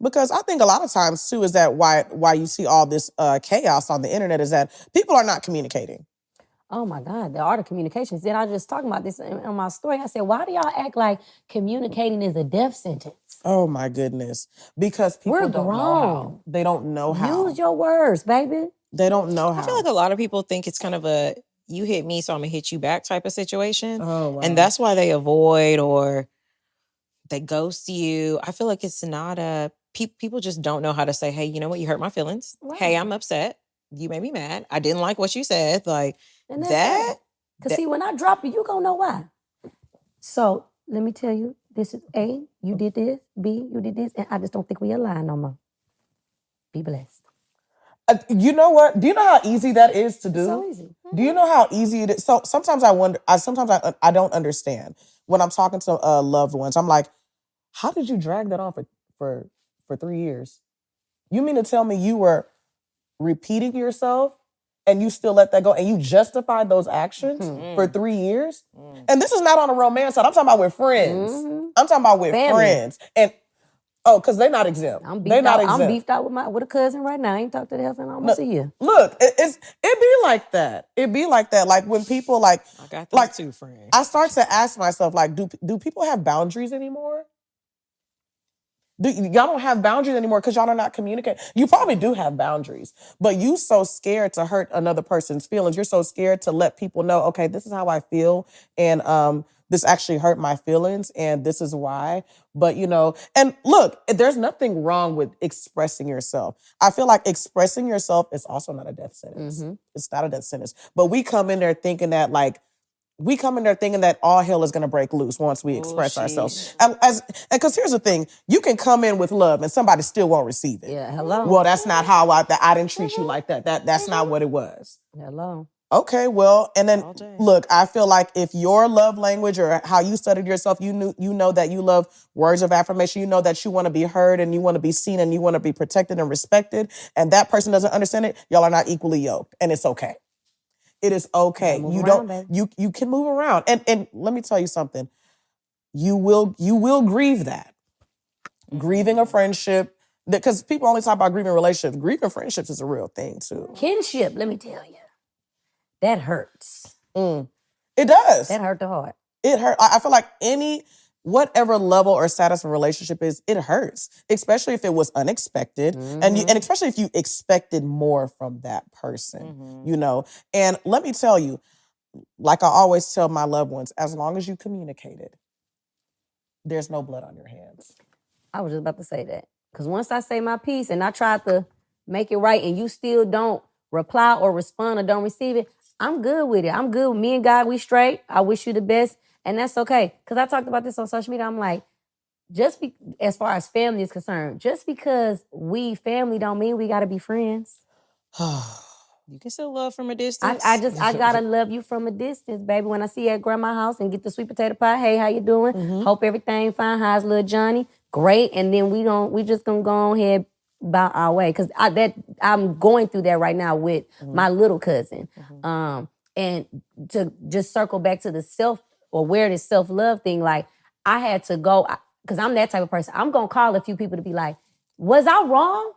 Because I think a lot of times too is that why you see all this chaos on the internet is that people are not communicating. Oh my God, the art of communications. Then I was just talking about this in my story. I said, why do y'all act like communicating is a death sentence? Oh my goodness. Because people We're don't know how. grown. They don't know how. Use your words, baby. They don't know how. I feel like a lot of people think it's kind of a you hit me, so I'm gonna hit you back type of situation. Oh, wow. And that's why they avoid or they ghost you. I feel like it's not a people just don't know how to say, hey, you know what, you hurt my feelings. Hey, I'm upset. You made me mad. I didn't like what you said. Like And that. Because see, when I drop you, you gonna know why. So let me tell you, this is A, you did this, B, you did this, and I just don't think we align no more. Be blessed. You know what? Do you know how easy that is to do? So easy. Do you know how easy it is? So sometimes I wonder, I don't understand when I'm talking to loved ones. I'm like, how did you drag that on for 3 years? You mean to tell me you were repeating yourself and you still let that go and you justified those actions for 3 years? And this is not on a romance side. I'm talking about with friends. I'm talking about with friends. And because they're not exempt. I'm beefed out with a cousin right now. I ain't talked to the hell in almost a year. Look, it be like that. It be like that. Like when people like I got those two friends. I start to ask myself, like, do people have boundaries anymore? Y'all don't have boundaries anymore because y'all are not communicating. You probably do have boundaries, but you so scared to hurt another person's feelings. You're so scared to let people know, okay, this is how I feel, and this actually hurt my feelings, and this is why. But and look, there's nothing wrong with expressing yourself. I feel like expressing yourself is also not a death sentence. It's not a death sentence. But we come in there thinking that all hell is going to break loose once we express ourselves. Because here's the thing, you can come in with love and somebody still won't receive it. Yeah, hello. Well, that's not how I didn't treat you like that. That's not what it was. Hello. Okay, well, and then look, I feel like if your love language or how you studied yourself, you know that you love words of affirmation, you know that you want to be heard and you want to be seen and you want to be protected and respected, and that person doesn't understand it, y'all are not equally yoked, and it's okay. It is okay. You can move around. And let me tell you something. You will grieve that. Grieving a friendship, because people only talk about grieving relationships. Grieving friendships is a real thing too. Kinship, let me tell you. That hurts. It does. That hurt the heart. It hurt. I feel like whatever level or status of relationship is, it hurts, especially if it was unexpected, and especially if you expected more from that person, And let me tell you, like I always tell my loved ones, as long as you communicated, there's no blood on your hands. I was just about to say that. Because once I say my piece and I try to make it right and you still don't reply or respond or don't receive it, I'm good with it. I'm good with me and God, we straight. I wish you the best. And that's okay. Because I talked about this on social media. I'm like, as far as family is concerned, just because we family don't mean we got to be friends. You can still love from a distance. I gotta love you from a distance, baby. When I see you at grandma's house and get the sweet potato pie, hey, how you doing? Hope everything fine. How's little Johnny? Great. And then we just gonna go on ahead about our way. Cause I'm going through that right now with my little cousin. And to just circle back to the self-awareness, self-love thing, like I had to go, cause I'm that type of person. I'm gonna call a few people to be like, was I wrong?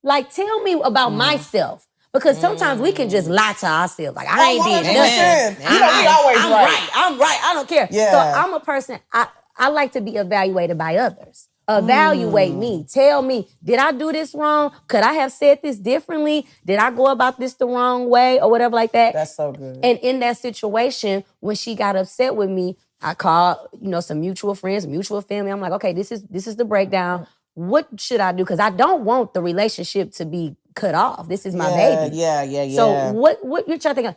Like, tell me about myself. Because sometimes we can just lie to ourselves. Like, I ain't did nothing. You know, we always right. I'm right. I don't care. Yeah. So I'm a person, I like to be evaluated by others. Evaluate me. Tell me, did I do this wrong? Could I have said this differently? Did I go about this the wrong way or whatever like that? That's so good. And in that situation, when she got upset with me, I called, some mutual friends, mutual family. I'm like, okay, this is the breakdown. What should I do? Because I don't want the relationship to be cut off. This is my baby. Yeah. So what you're trying to think of?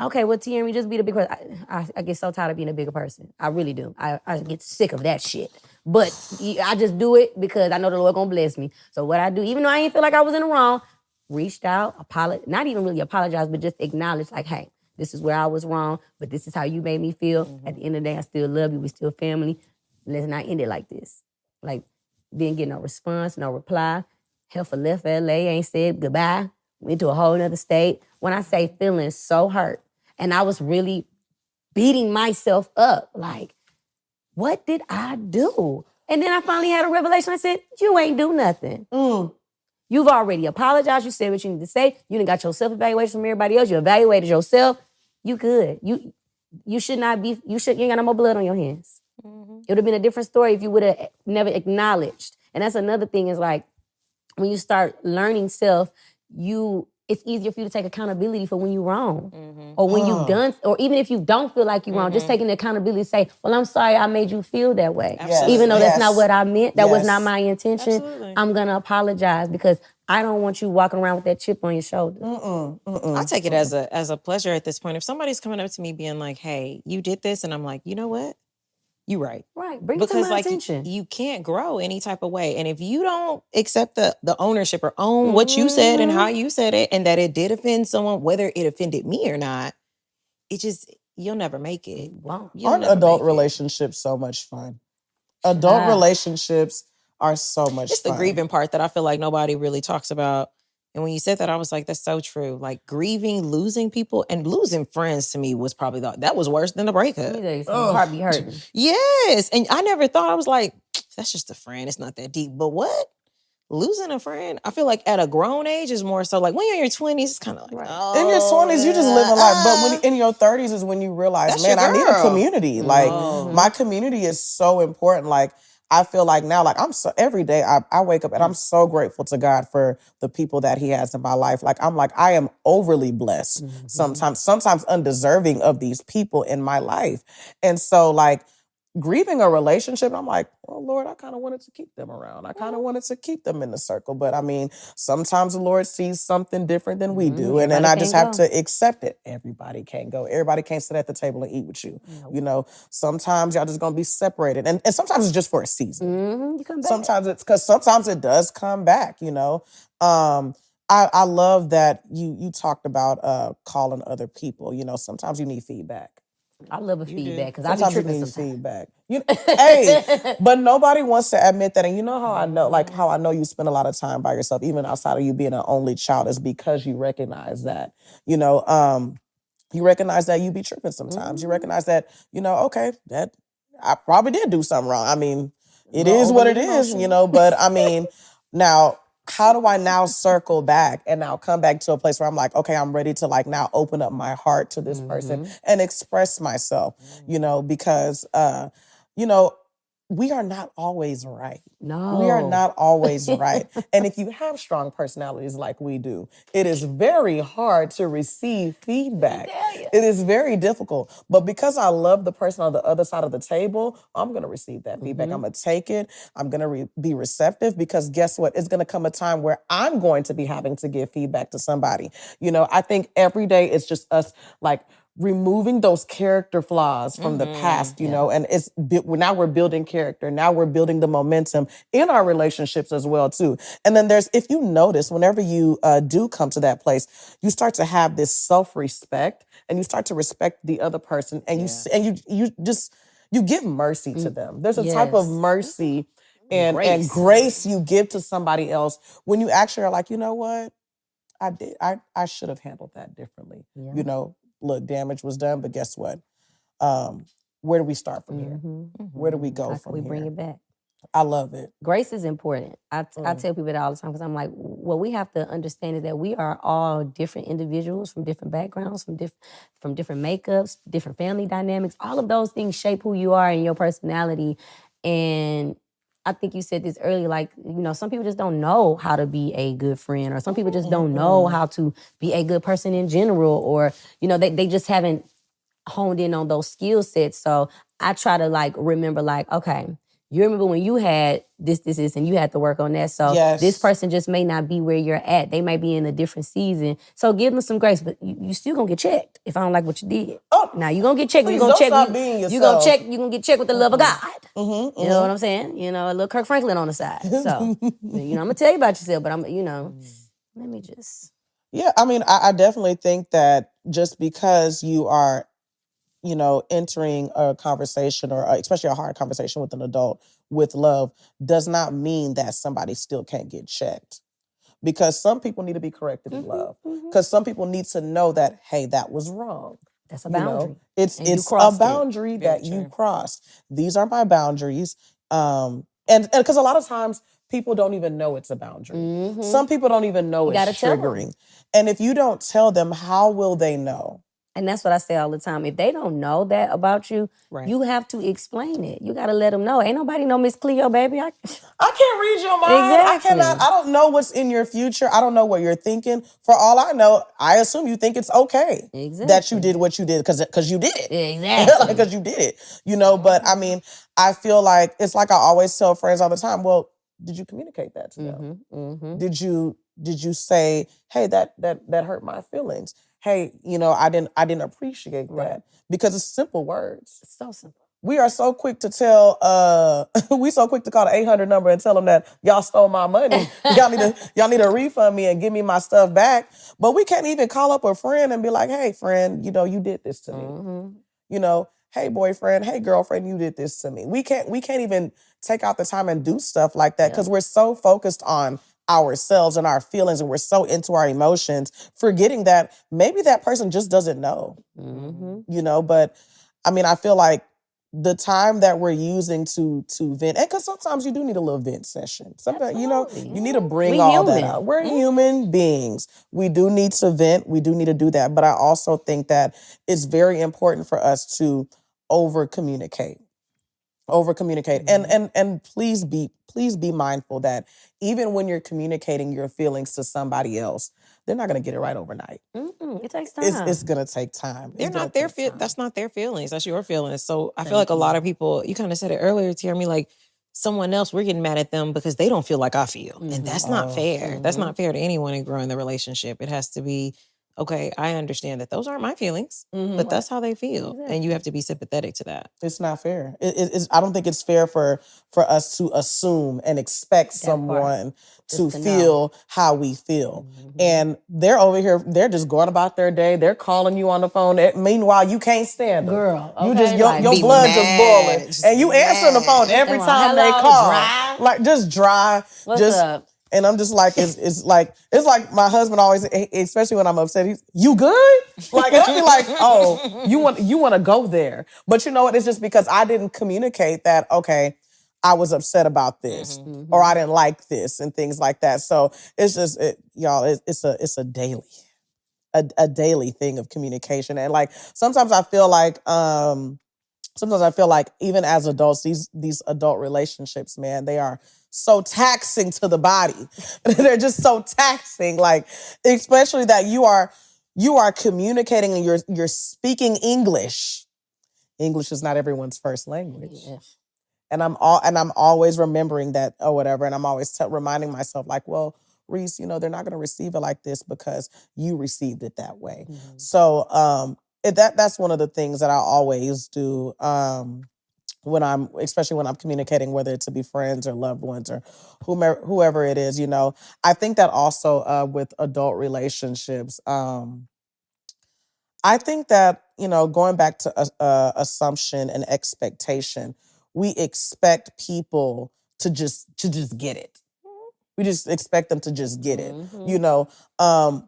Okay, well, TM, just be the big person. I get so tired of being a bigger person. I really do. I get sick of that shit. But I just do it because I know the Lord gonna bless me. So what I do, even though I ain't feel like I was in the wrong, reached out, not even really apologize, but just acknowledge like, hey, this is where I was wrong, but this is how you made me feel. At the end of the day, I still love you. We still family. Let's not end it like this. Like, didn't get no response, no reply. Heifer left LA, ain't said goodbye. Went to a whole nother state. When I say feeling so hurt, and I was really beating myself up, like, what did I do? And then I finally had a revelation. I said, you ain't do nothing. Mm. You've already apologized. You said what you need to say. You done got your self-evaluation from everybody else. You evaluated yourself. You good. You should not be, you ain't got no more blood on your hands. It would have been a different story if you would have never acknowledged. And that's another thing is like, when you start learning self, it's easier for you to take accountability for when you're wrong. Or when you've done, or even if you don't feel like you're wrong, just taking the accountability to say, well, I'm sorry I made you feel that way. Absolutely. Even though that's not Yes. what I meant, that was not Yes. my intention, Absolutely. I'm gonna apologize because I don't want you walking around with that chip on your shoulder. I take it as a pleasure at this point. If somebody's coming up to me being like, hey, you did this, and I'm like, you know what? You're right. Right, bring it to Because my like attention. you can't grow any type of way. And if you don't accept the ownership or own what you said and how you said it, and that it did offend someone, whether it offended me or not, you'll never make it. You'll Aren't never adult make it. relationships so much fun? Adult relationships are so much It's fun. the grieving part that I feel like nobody really talks about. And when you said that, I was like, that's so true. Like grieving, losing people, and losing friends to me was probably that was worse than a breakup. Heart be hurting. Yes. And I never thought, I was like, that's just a friend. It's not that deep. But what? Losing a friend? I feel like at a grown age is more so like when you're in your 20s, it's kind of like, in your 20s, you just living life. But when in your 30s is when you realize, That's man, your I need a girl. community. Like my community is so important. Like I feel like now, like every day I wake up and I'm so grateful to God for the people that He has in my life. Like I am overly blessed sometimes undeserving of these people in my life. And so like grieving a relationship, I'm like, oh Lord, I kind of wanted to keep them around. I kind of wanted to keep them in the circle. But I mean, sometimes the Lord sees something different than we do. And then I just have to accept it. Everybody can't go. Everybody can't sit at the table and eat with you. You know, sometimes y'all just gonna be separated. And sometimes it's just for a season. You come back. Sometimes it does come back, you know. I love that you talked about calling other people. You know, sometimes you need feedback. I love a feedback because I be Sometimes you tripping need sometimes. feedback. Hey, but nobody wants to admit that. And you know how I know, like how I know you spend a lot of time by yourself, even outside of you being an only child, is because you recognize that. You know, you recognize that you be tripping sometimes. You recognize that, you know, okay, that I probably did do something wrong. I mean, it is what it is, you know, but I mean, now how do I now circle back and now come back to a place where I'm like, okay, I'm ready to like now open up my heart to this person and express myself, you know, because, you know, we are not always right. No. We are not always right. And if you have strong personalities like we do, it is very hard to receive feedback. It is very difficult. But because I love the person on the other side of the table, I'm going to receive that feedback. I'm going to take it. I'm going to be receptive because guess what? It's going to come a time where I'm going to be having to give feedback to somebody. You know, I think every day it's just us like removing those character flaws from the past, you know, and now we're building character. Now we're building the momentum in our relationships as well, too. And then if you notice, whenever you do come to that place, you start to have this self-respect and you start to respect the other person and you give mercy to them. There's a type of mercy and grace you give to somebody else when you actually are like, you know what? I should have handled that differently. You know, look, damage was done, but guess what? Where do we start from here? Where do we go from here? We bring it back. I love it. Grace is important. I tell people that all the time because I'm like, what we have to understand is that we are all different individuals from different backgrounds, from different makeups, different family dynamics. All of those things shape who you are and your personality. And I think you said this earlier, like, you know, some people just don't know how to be a good friend, or some people just don't know how to be a good person in general, or, you know, they just haven't honed in on those skill sets. So I try to like remember like, okay, you remember when you had this, and you had to work on that. So this person just may not be where you're at. They might be in a different season. So give them some grace, but you still gonna get checked if I don't like what you did. Oh, now you gonna get checked. Please You gonna don't check. stop being You yourself. gonna get checked with the love of God. Mm-hmm, You know what I'm saying? You know, a little Kirk Franklin on the side. So you know, I'm gonna tell you about yourself, but I'm, you know, let me just. Yeah, I mean, I definitely think that just because you are, you know, entering a conversation or especially a hard conversation with an adult with love does not mean that somebody still can't get checked. Because some people need to be corrected in love. Because some people need to know that, hey, that was wrong. That's a boundary. You know? It's a boundary that you crossed. These are my boundaries. And because a lot of times people don't even know it's a boundary. Mhm. Some people don't even know You gotta it's tell 'em. triggering. And if you don't tell them, how will they know? And that's what I say all the time. If they don't know that about you, Right. you have to explain it. You got to let them know. Ain't nobody know Miss Cleo, baby. I can't read your mind. I Exactly. cannot. I don't know what's in your future. I don't know what you're thinking. For all I know, I assume you think it's okay that you Exactly. did what you did because you did. Exactly. Because you did it. You know, but I mean, I feel like it's like I always tell friends all the time, well, did you communicate that to them? Mm-hmm. Did you say, hey, that hurt my feelings? Hey, you know, I didn't appreciate Right. that. Because it's simple words. It's so simple. We are so quick to tell, we so quick to call the 800 number and tell them that y'all stole my money. y'all need to refund me and give me my stuff back. But we can't even call up a friend and be like, hey, friend, you know, you did this to me. Mm-hmm. You know, hey, boyfriend, hey, girlfriend, you did this to me. We can't even take out the time and do stuff like that because we're so focused on ourselves and our feelings, and we're so into our emotions, forgetting that maybe that person just doesn't know. Mm-hmm. You know, but I mean, I feel like the time that we're using to vent, and because sometimes you do need a little vent session. Sometimes, you know, Absolutely. you need to bring We all that human. out. We're Mhm. human beings. We do need to vent. We do need to do that. But I also think that it's very important for us to over communicate. And please be mindful that even when you're communicating your feelings to somebody else, they're not going to get it right overnight. It takes time. It's going to take time. They're It's gonna not their take time. that's not their feelings. That's your feelings. So I feel Thank like a lot you. of people, you kind of said it earlier, Tierney, like someone else, we're getting mad at them because they don't feel like I feel. And that's not Oh. fair. That's not fair to anyone in growing the relationship. It has to be, okay, I understand that those aren't my feelings, but that's how they feel. And you have to be sympathetic to that. It's not fair. I don't think it's fair for us to assume and expect part. someone to Just to know. feel how we feel. And they're over here, they're just going about their day. They're calling you on the phone. Meanwhile, you can't stand them. Girl, You okay, just your like, be blood just mad, boiling. just And you answering the phone mad. every Come on, time they hello, call. dry? Like just dry. What's just up? And I'm just like, it's like my husband always, especially when I'm upset, he's, you good? Like, I'll be like, oh, you want to go there. But you know what? It's just because I didn't communicate that, okay, I was upset about this or I didn't like this and things like that. So it's just, y'all, it's a daily thing of communication. And like, sometimes I feel like even as adults, these adult relationships, man, they are so taxing to the body. They're just so taxing, like, especially that you are communicating and you're speaking English. English is not everyone's first language. Yes. And I'm always remembering that or whatever. And I'm always reminding myself, like, well, Reese, you know, they're not going to receive it like this because you received it that way. So that's one of the things that I always do especially when I'm communicating, whether it's to be friends or loved ones or whoever it is, you know. I think that also with adult relationships, I think that, you know, going back to assumption and expectation, we expect people to just get it. We just expect them to just get it. You know,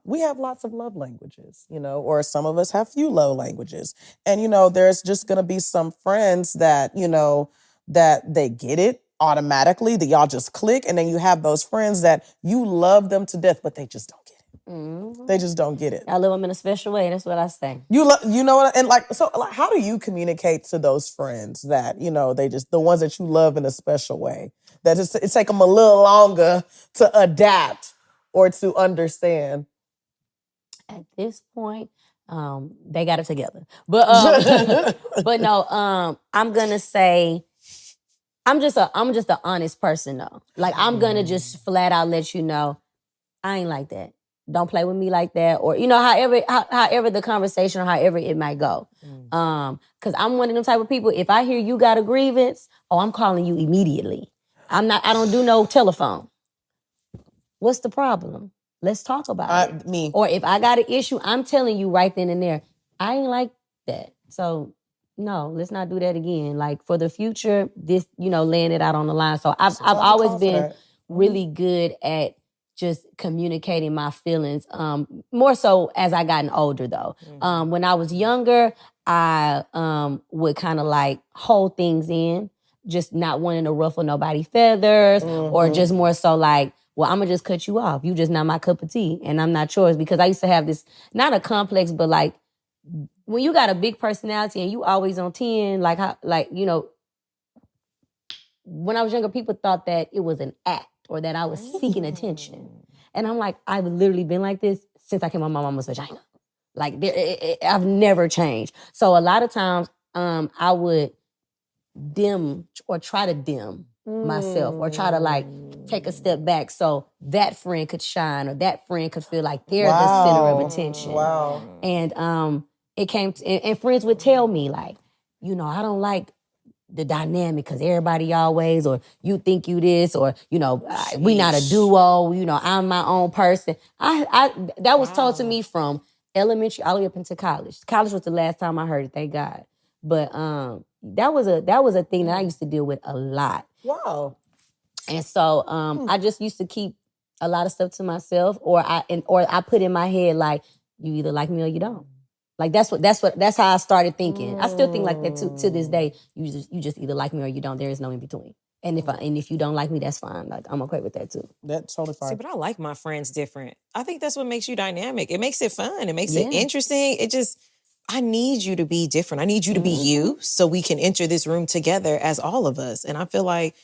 we have lots of love languages, you know, or some of us have few love languages. And, you know, there's just going to be some friends that, you know, that they get it automatically, that y'all just click. And then you have those friends that you love them to death, but they just don't get it. They just don't get it. I love them in a special way. That's what I say. You know what? And like, so like, how do you communicate to those friends that, you know, they just, the ones that you love in a special way, that it take them a little longer to adapt or to understand? At this point, they got it together. But but no, I'm gonna say I'm just an honest person though. Like I'm gonna just flat out let you know I ain't like that. Don't play with me like that, or you know, however the conversation or however it might go. Because I'm one of them type of people. If I hear you got a grievance, I'm calling you immediately. I don't do no telephone. What's the problem? Let's talk about it. Me. Or if I got an issue, I'm telling you right then and there. I ain't like that. So no, let's not do that again. Like for the future, this, you know, laying it out on the line. So I've always been really good at just communicating my feelings. More so as I gotten older though. When I was younger, I would kind of like hold things in just not wanting to ruffle nobody's feathers, or just more so like, well, I'm gonna just cut you off. You just not my cup of tea, and I'm not yours. Because I used to have this, not a complex, but like when you got a big personality and you always on 10, like how, like, you know, when I was younger, people thought that it was an act or that I was seeking attention. And I'm like, I've literally been like this since I came on my mama's vagina. Like I've never changed. So a lot of times, I would dim or try to dim myself, or try to like take a step back so that friend could shine, or that friend could feel like they're the center of attention. Wow. And it came to, and friends would tell me like, you know, I don't like the dynamic because everybody always, or you think you this, or, you know, we not a duo, you know, I'm my own person. That was told to me from elementary all the way up into college. College was the last time I heard it, thank God. But that was a thing that I used to deal with a lot. Wow. And so I just used to keep a lot of stuff to myself, or I put in my head like, you either like me or you don't. Like that's how I started thinking. I still think like that to this day. You just either like me or you don't. There is no in between. And if you don't like me, that's fine. Like I'm okay with that too. That's totally fine. See, but I like my friends different. I think that's what makes you dynamic. It makes it fun. It makes it interesting. I need you to be different. I need you to be you, so we can enter this room together as all of us. And I feel like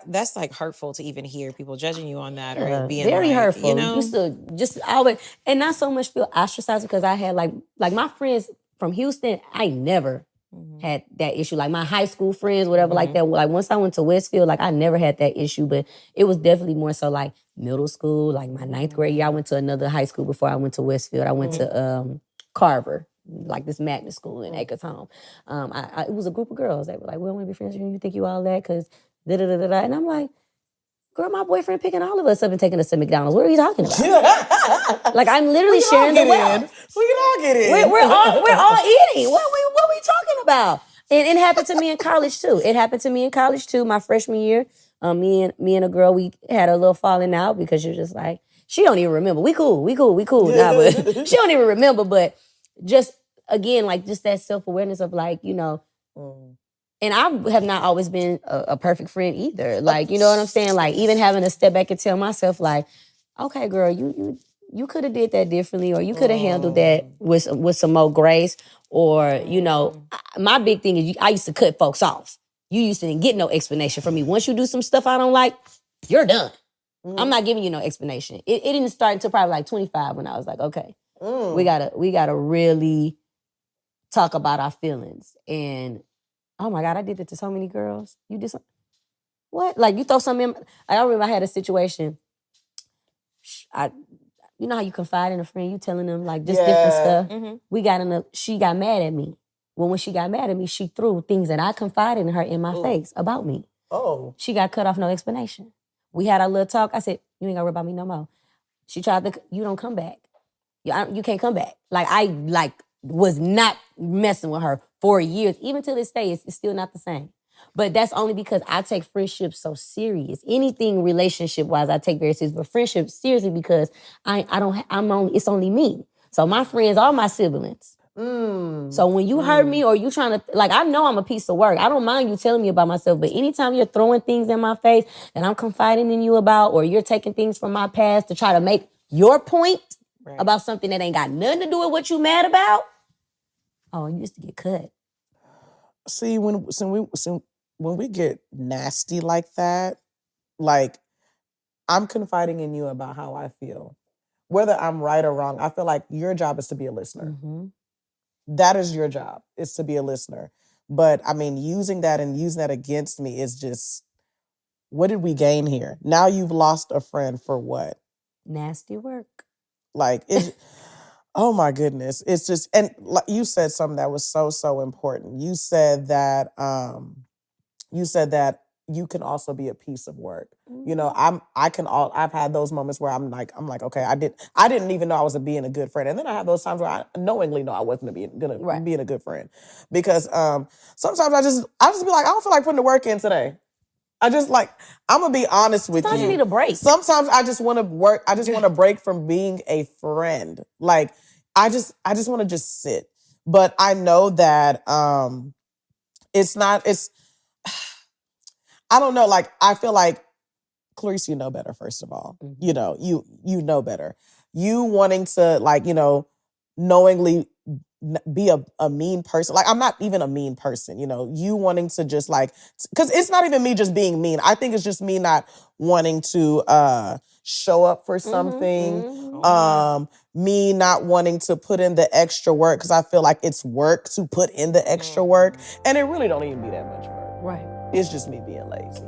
that's like hurtful to even hear people judging you on that, or being very like, hurtful. You know, used to just always, and not so much feel ostracized because I had like my friends from Houston. I never had that issue. Like my high school friends, whatever, like that. Like once I went to Westfield, like I never had that issue, but it was definitely more so like middle school. Like my 9th grade year, I went to another high school before I went to Westfield. I went to Carver, like this magnet school in Acres Home. It was a group of girls that were like, we don't want to be friends with you. You think you all that? Because da-da-da-da-da. And I'm like, girl, my boyfriend picking all of us up and taking us to McDonald's. What are you talking about? Like, I'm literally sharing the wealth. We can all get in. We're all eating. What are we talking about? And it happened to me in college, too. My freshman year, me and a girl, we had a little falling out because you're just like, she don't even remember. We cool. Nah, but she don't even remember. But just, again, like, just that self-awareness of, like, you know, and I have not always been a perfect friend either. Like, you know what I'm saying? Like, even having to step back and tell myself, like, okay, girl, you could have did that differently, or you could have handled that with some more grace. Or, you know, my big thing is I used to cut folks off. You used to didn't get no explanation from me. Once you do some stuff I don't like, you're done. I'm not giving you no explanation. It didn't start until probably like 25 when I was like, okay, we gotta really talk about our feelings. And oh my God, I did it to so many girls. You did something. What? Like you throw something in. I remember I had a situation. You know how you confide in a friend, you telling them like just different stuff. She got mad at me. Well, when she got mad at me, she threw things that I confided in her in my face about me. Oh. She got cut off, no explanation. We had our little talk. I said, you ain't gotta worry about me no more. She tried to, you don't come back. You can't come back. Like I was not messing with her for years. Even to this day, it's still not the same. But that's only because I take friendship so serious. Anything relationship-wise, I take very serious. But friendship seriously because it's only me. So my friends are my siblings. So when you hurt me or you trying to, like, I know I'm a piece of work. I don't mind you telling me about myself, but anytime you're throwing things in my face that I'm confiding in you about, or you're taking things from my past to try to make your point about something that ain't got nothing to do with what you mad about, oh, you used to get cut. See, when we get nasty like that, like, I'm confiding in you about how I feel. Whether I'm right or wrong, I feel like your job is to be a listener. That is your job, is to be a listener. But, I mean, using that against me is just, what did we gain here? Now you've lost a friend for what? Nasty work. Like, oh my goodness. It's just, and like you said something that was so, so important. You said that you can also be a piece of work. You know, I've had those moments where I'm like, okay, I didn't even know I was being a good friend. And then I have those times where I knowingly know I wasn't being a good friend. Because sometimes I just be like, I don't feel like putting the work in today. I'm gonna be honest with you. Sometimes you need a break. Sometimes I just want to work. I just want to break from being a friend. Like, I just want to just sit. But I know that it's I don't know. Like, I feel like, Clarice, you know better, first of all. Mhm. You know, you know better. You wanting to, like, you know, knowingly be a mean person. Like, I'm not even a mean person, you know. You wanting to just, like, because it's not even me just being mean. I think it's just me not wanting to show up for something. Mhm. Me not wanting to put in the extra work because I feel like it's work to put in the extra work. And it really don't even be that much work. Right. It's just me being lazy.